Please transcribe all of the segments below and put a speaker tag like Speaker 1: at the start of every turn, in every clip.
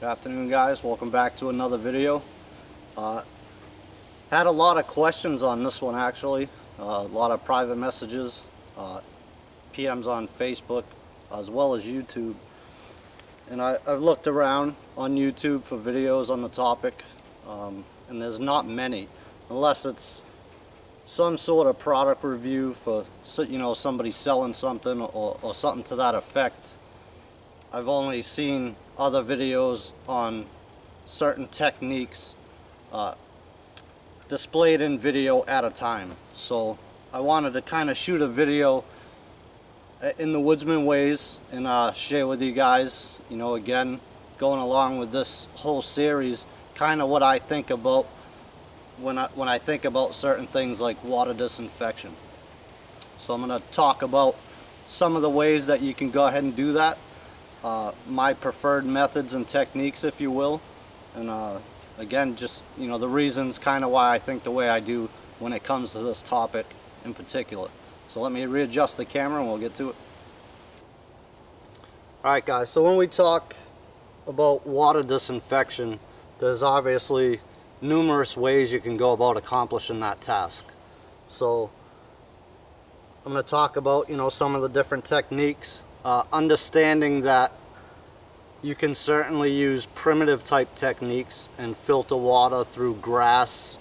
Speaker 1: Good afternoon, guys. Welcome back to another video. Had a lot of questions on this one, actually. A lot of private messages, PMs on Facebook, as well as YouTube. And I've looked around on YouTube for videos on the topic, and there's not many, unless it's some sort of product review for, you know, somebody selling something or something to that effect. I've only seen other videos on certain techniques displayed in video at a time. So I wanted to kind of shoot a video in the Woodsman ways and share with you guys, you know, again, going along with this whole series, kind of what I think about when I think about certain things like water disinfection. So I'm going to talk about some of the ways that you can go ahead and do that. My preferred methods and techniques, if you will, and again, just, you know, the reasons kind of why I think the way I do when it comes to this topic in particular. So let me readjust the camera and we'll get to it. Alright guys, so when we talk about water disinfection, there's obviously numerous ways you can go about accomplishing that task. So I'm going to talk about, you know, some of the different techniques. Understanding that you can certainly use primitive type techniques and filter water through grass,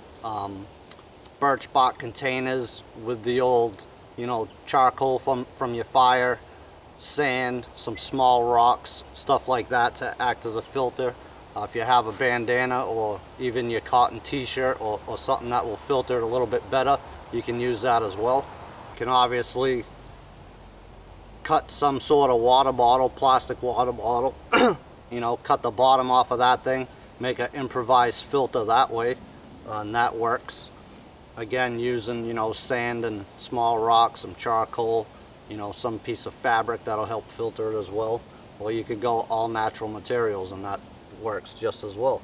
Speaker 1: birch bark containers with the old, you know, charcoal from your fire, sand, some small rocks, stuff like that to act as a filter. If you have a bandana or even your cotton t-shirt or something that will filter it a little bit better, you can use that as well. You can obviously cut some sort of water bottle, plastic water bottle, you know, cut the bottom off of that thing, make an improvised filter that way, and that works. Again, using, you know, sand and small rocks, some charcoal, you know, some piece of fabric that'll help filter it as well. Or you could go all natural materials and that works just as well.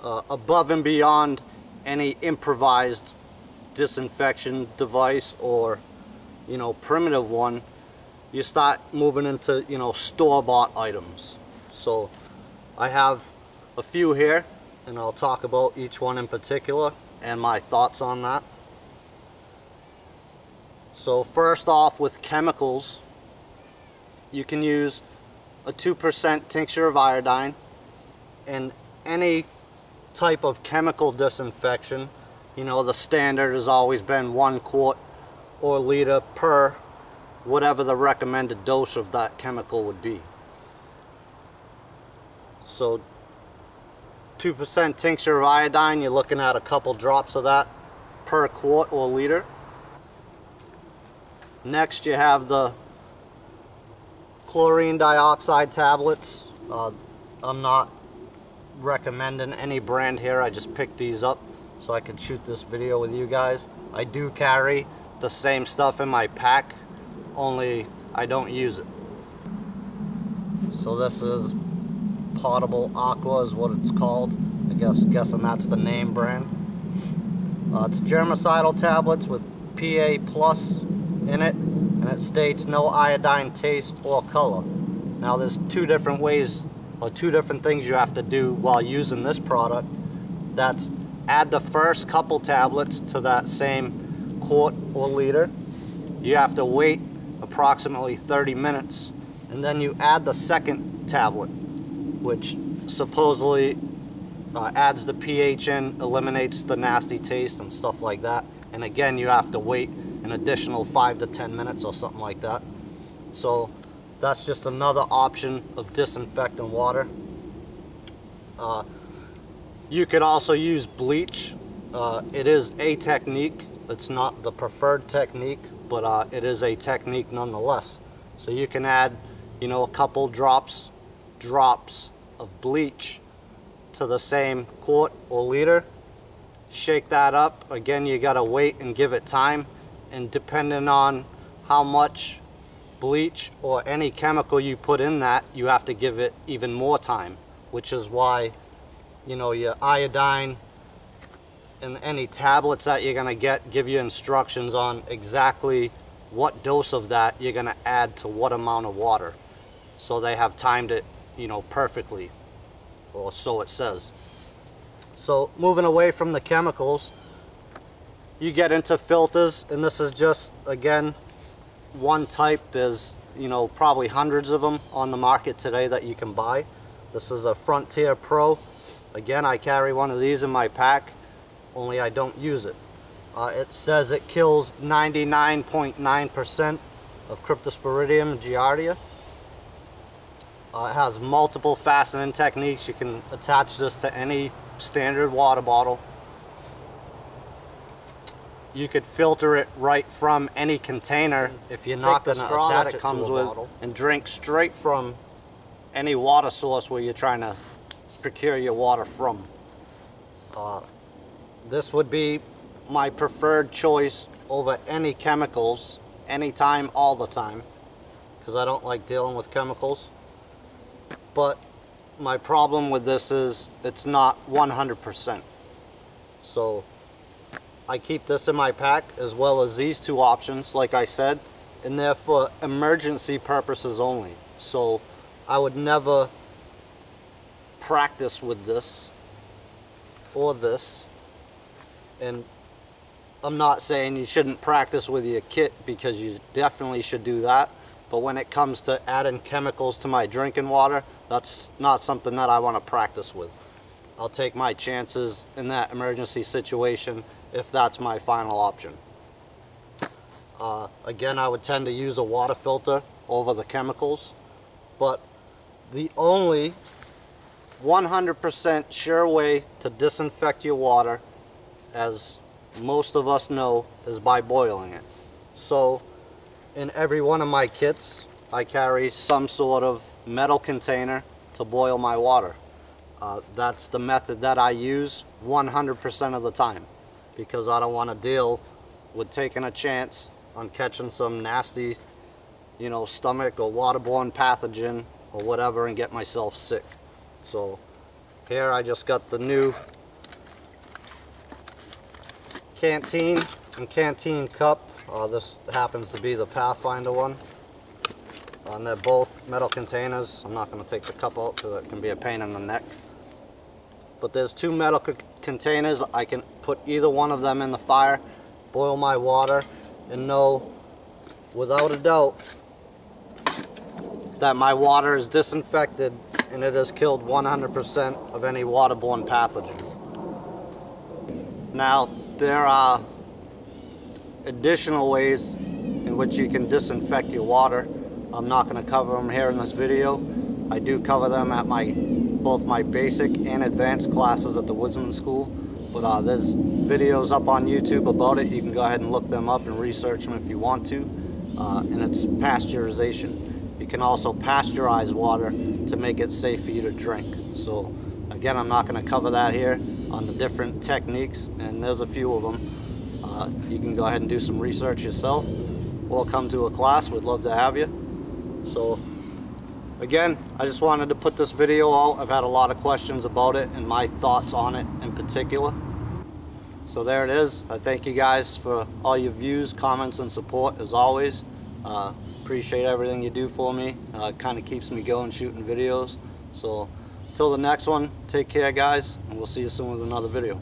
Speaker 1: Above and beyond any improvised disinfection device or, you know, primitive one, you start moving into, you know, store-bought items. So I have a few here and I'll talk about each one in particular and my thoughts on that. So first off, with chemicals, you can use a 2% tincture of iodine, and any type of chemical disinfection, you know, the standard has always been 1 quart or liter per whatever the recommended dose of that chemical would be. So 2% tincture of iodine, you're looking at a couple drops of that per quart or liter. Next you have the chlorine dioxide tablets. I'm not recommending any brand here, I just picked these up so I could shoot this video with you guys. I do carry the same stuff in my pack, only I don't use it. So this is Potable Aqua is what it's called. Guessing that's the name brand. It's germicidal tablets with PA+ in it, and it states no iodine taste or color. Now there's two different ways or two different things you have to do while using this product. That's add the first couple tablets to that same quart or liter. You have to wait approximately 30 minutes and then you add the second tablet, which supposedly adds the pH in, eliminates the nasty taste and stuff like that. And again, you have to wait an additional 5 to 10 minutes or something like that. So that's just another option of disinfecting water. You could also use bleach. It is a technique. It's not the preferred technique, but it is a technique nonetheless. So you can add, you know, a couple drops of bleach to the same quart or liter. Shake that up. Again, you gotta wait and give it time, and depending on how much bleach or any chemical you put in that, you have to give it even more time, which is why, you know, your iodine and any tablets that you're gonna get give you instructions on exactly what dose of that you're gonna add to what amount of water, so they have time to, perfectly, or so it says. So moving away from the chemicals, you get into filters, and this is just, again, one type. There's probably hundreds of them on the market today that you can buy. This is a Frontier Pro. Again, I carry one of these in my pack, only I don't use it. It says it kills 99.9% of Cryptosporidium giardia. It has multiple fastening techniques. You can attach this to any standard water bottle. You could filter it right from any container if you're not going to attach it comes with, and drink straight from any water source where you're trying to procure your water from. This would be my preferred choice over any chemicals, anytime, all the time, because I don't like dealing with chemicals. But my problem with this is it's not 100%. So I keep this in my pack, as well as these two options, like I said, and they're for emergency purposes only. So I would never practice with this or this. And I'm not saying you shouldn't practice with your kit, because you definitely should do that. But when it comes to adding chemicals to my drinking water, that's not something that I want to practice with. I'll take my chances in that emergency situation if that's my final option. Again, I would tend to use a water filter over the chemicals, but the only 100% sure way to disinfect your water, as most of us know, is by boiling it. So in every one of my kits, I carry some sort of metal container to boil my water. That's the method that I use 100% of the time, because I don't want to deal with taking a chance on catching some nasty, stomach or waterborne pathogen or whatever and get myself sick. So here I just got the new canteen and canteen cup. This happens to be the Pathfinder one. And they're both metal containers. I'm not going to take the cup out because it can be a pain in the neck. But there's two metal containers. I can put either one of them in the fire, boil my water, and know without a doubt that my water is disinfected and it has killed 100% of any waterborne pathogen. Now, there are additional ways in which you can disinfect your water. I'm not going to cover them here in this video. I do cover them at both my basic and advanced classes at the Woodsman School, but there's videos up on YouTube about it. You can go ahead and look them up and research them if you want to. And it's pasteurization. You can also pasteurize water to make it safe for you to drink. So again, I'm not going to cover that here on the different techniques, and there's a few of them. You can go ahead and do some research yourself or come to a class. We'd love to have you. So again, I just wanted to put this video out. I've had a lot of questions about it and my thoughts on it in particular. So there it is. I thank you guys for all your views, comments, and support as always. Appreciate everything you do for me. It kind of keeps me going shooting videos. So until the next one, take care guys, and we'll see you soon with another video.